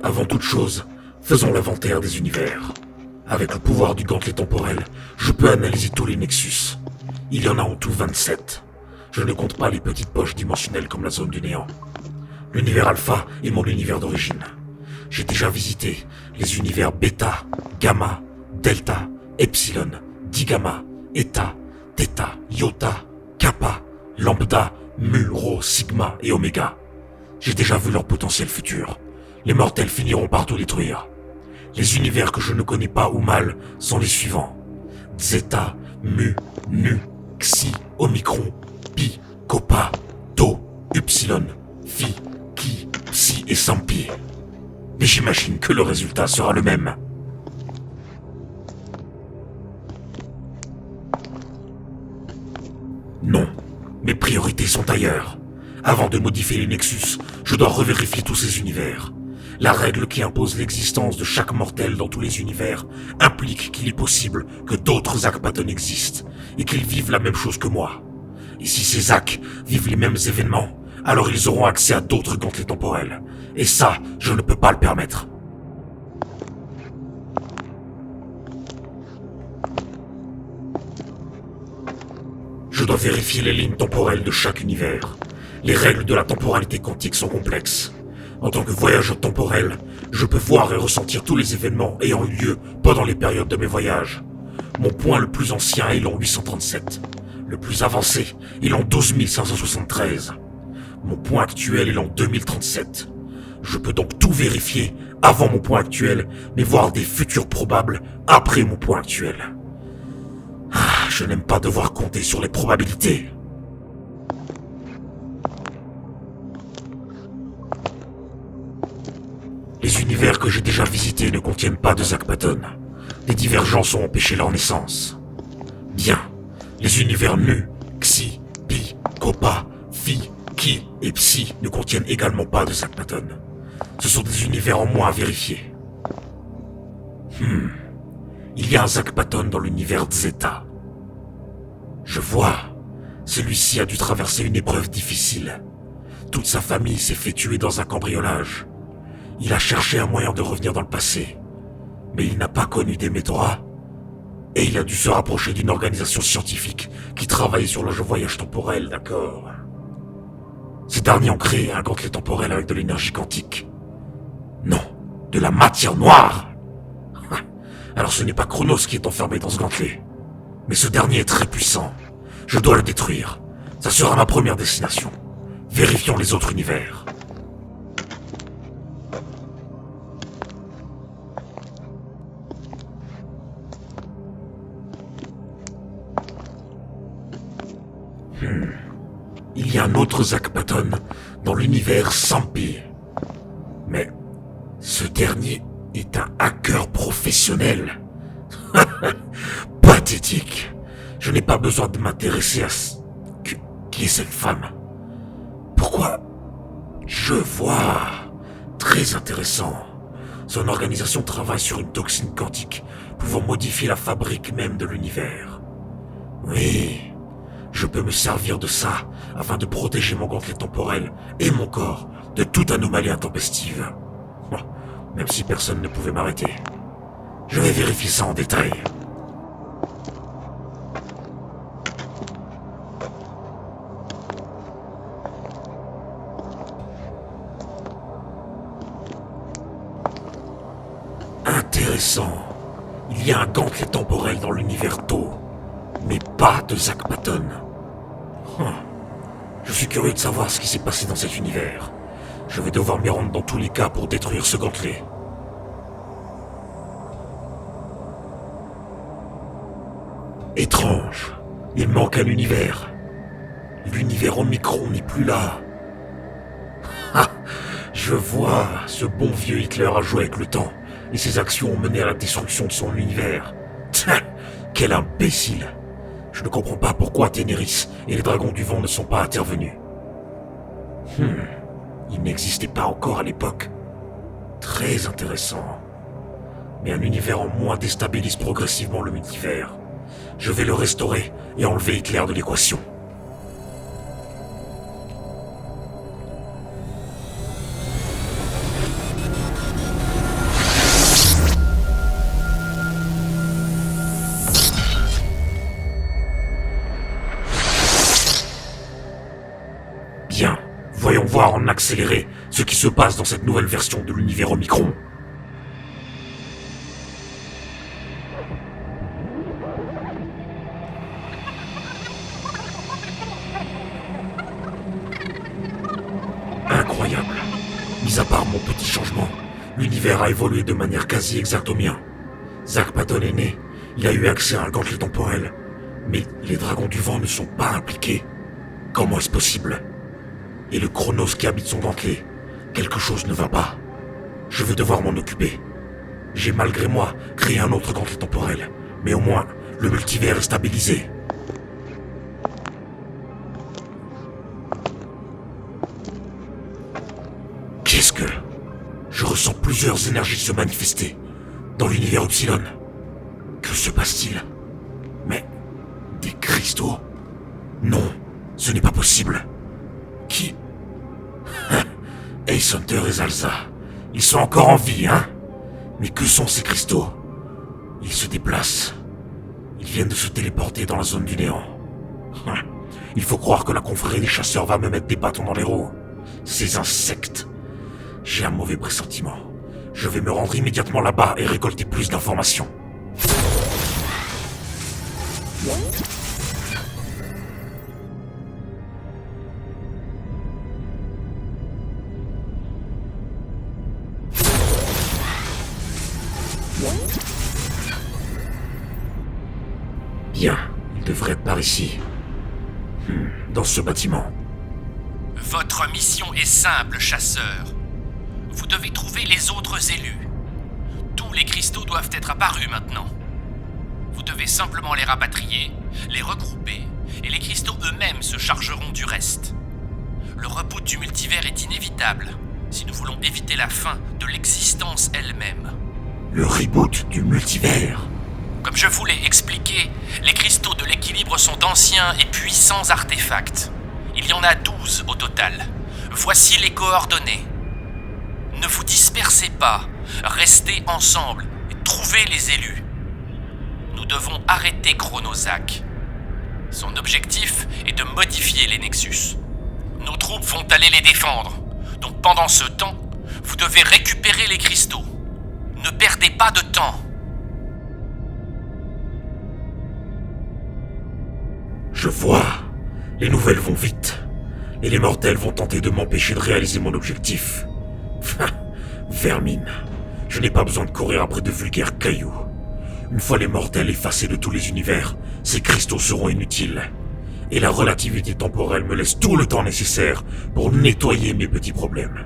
Avant toute chose, faisons l'inventaire des univers. Avec le pouvoir du gantelet temporel, je peux analyser tous les nexus. Il y en a en tout 27. Je ne compte pas les petites poches dimensionnelles comme la zone du néant. L'univers alpha est mon univers d'origine. J'ai déjà visité les univers bêta, gamma, delta, epsilon, digamma, eta, theta, iota, kappa, lambda, mu, rho, sigma et oméga. J'ai déjà vu leur potentiel futur. Les mortels finiront par tout détruire. Les univers que je ne connais pas ou mal sont les suivants. Zeta, mu, nu, xi, omicron, pi, kappa, tau, upsilon, phi, chi, psi et sampi. Mais j'imagine que le résultat sera le même. Non, mes priorités sont ailleurs. Avant de modifier les Nexus, je dois revérifier tous ces univers. La règle qui impose l'existence de chaque mortel dans tous les univers implique qu'il est possible que d'autres Akbaton existent et qu'ils vivent la même chose que moi. Et si ces Ak vivent les mêmes événements, alors ils auront accès à d'autres gantelets temporels. Et ça, je ne peux pas le permettre. Je dois vérifier les lignes temporelles de chaque univers. Les règles de la temporalité quantique sont complexes. En tant que voyageur temporel, je peux voir et ressentir tous les événements ayant eu lieu pendant les périodes de mes voyages. Mon point le plus ancien est l'an 837. Le plus avancé est l'an 12573. Mon point actuel est l'an 2037. Je peux donc tout vérifier avant mon point actuel, mais voir des futurs probables après mon point actuel. Je n'aime pas devoir compter sur les probabilités. Les univers que j'ai déjà visités ne contiennent pas de Akbaton. Des divergences ont empêché leur naissance. Bien, les univers nu, xi, pi, kappa, phi, chi et psi ne contiennent également pas de Akbaton. Ce sont des univers en moins à vérifier. Il y a un Akbaton dans l'univers Zeta. Je vois. Celui-ci a dû traverser une épreuve difficile. Toute sa famille s'est fait tuer dans un cambriolage. Il a cherché un moyen de revenir dans le passé. Mais il n'a pas connu des Médora. Et il a dû se rapprocher d'une organisation scientifique qui travaille sur le voyage temporel, d'accord. Ces derniers ont créé un gantelet temporel avec de l'énergie quantique. Non, de la matière noire. Alors ce n'est pas Chronos qui est enfermé dans ce gantelet. Mais ce dernier est très puissant. Je dois le détruire. Ça sera ma première destination. Vérifions les autres univers. Il y a un autre Akbaton dans l'univers Sampi. Mais ce dernier est un hacker professionnel. Pathétique. Je n'ai pas besoin de m'intéresser à qui est cette femme. Pourquoi? Je vois. Très intéressant. Son organisation travaille sur une toxine quantique pouvant modifier la fabrique même de l'univers. Oui. Je peux me servir de ça afin de protéger mon gantelet temporel et mon corps de toute anomalie intempestive. Même si personne ne pouvait m'arrêter. Je vais vérifier ça en détail. Intéressant. Il y a un gantelet temporel dans l'univers Tau. Mais pas de Akbaton. Je suis curieux de savoir ce qui s'est passé dans cet univers. Je vais devoir m'y rendre dans tous les cas pour détruire ce gantelet. Étrange. Il manque un univers. L'univers Omicron n'est plus là. Je vois. Ce bon vieux Hitler a joué avec le temps. Et ses actions ont mené à la destruction de son univers. Quel imbécile. Je ne comprends pas pourquoi Ténéris et les dragons du vent ne sont pas intervenus. Ils n'existaient pas encore à l'époque. Très intéressant. Mais un univers en moins déstabilise progressivement le multivers. Je vais le restaurer et enlever Hitler de l'équation. accélérer ce qui se passe dans cette nouvelle version de l'univers Omicron. Incroyable. Mis à part mon petit changement, l'univers a évolué de manière quasi exacte au mien. Zack Patton est né, il a eu accès à un gantelet temporel, mais les dragons du vent ne sont pas impliqués. Comment est-ce possible? Et le Chronos qui habite son gantelet, quelque chose ne va pas. Je vais devoir m'en occuper. J'ai malgré moi créé un autre gantelet temporel, mais au moins, le multivers est stabilisé. Qu'est-ce que... Je ressens plusieurs énergies se manifester dans l'univers Upsilon. Que se passe-t-il? Mais... des cristaux? Non, ce n'est pas possible. Qui... Ace Hunter et Zalza, ils sont encore en vie, hein? Mais que sont ces cristaux? Ils se déplacent. Ils viennent de se téléporter dans la zone du néant. Il faut croire que la confrérie des chasseurs va me mettre des bâtons dans les roues. Ces insectes. J'ai un mauvais pressentiment. Je vais me rendre immédiatement là-bas et récolter plus d'informations. Bien, il devrait être par ici. Dans ce bâtiment. Votre mission est simple, chasseur. Vous devez trouver les autres élus. Tous les cristaux doivent être apparus maintenant. Vous devez simplement les rapatrier, les regrouper, et les cristaux eux-mêmes se chargeront du reste. Le reboot du multivers est inévitable, si nous voulons éviter la fin de l'existence elle-même. Le reboot du multivers? Comme je vous l'ai expliqué, les cristaux de l'équilibre sont d'anciens et puissants artefacts. Il y en a 12 au total. Voici les coordonnées. Ne vous dispersez pas, restez ensemble et trouvez les élus. Nous devons arrêter Chronozac. Son objectif est de modifier les Nexus. Nos troupes vont aller les défendre. Donc pendant ce temps, vous devez récupérer les cristaux. Ne perdez pas de temps. Je vois. Les nouvelles vont vite. Et les mortels vont tenter de m'empêcher de réaliser mon objectif. Vermine. Je n'ai pas besoin de courir après de vulgaires cailloux. Une fois les mortels effacés de tous les univers, ces cristaux seront inutiles. Et la relativité temporelle me laisse tout le temps nécessaire pour nettoyer mes petits problèmes.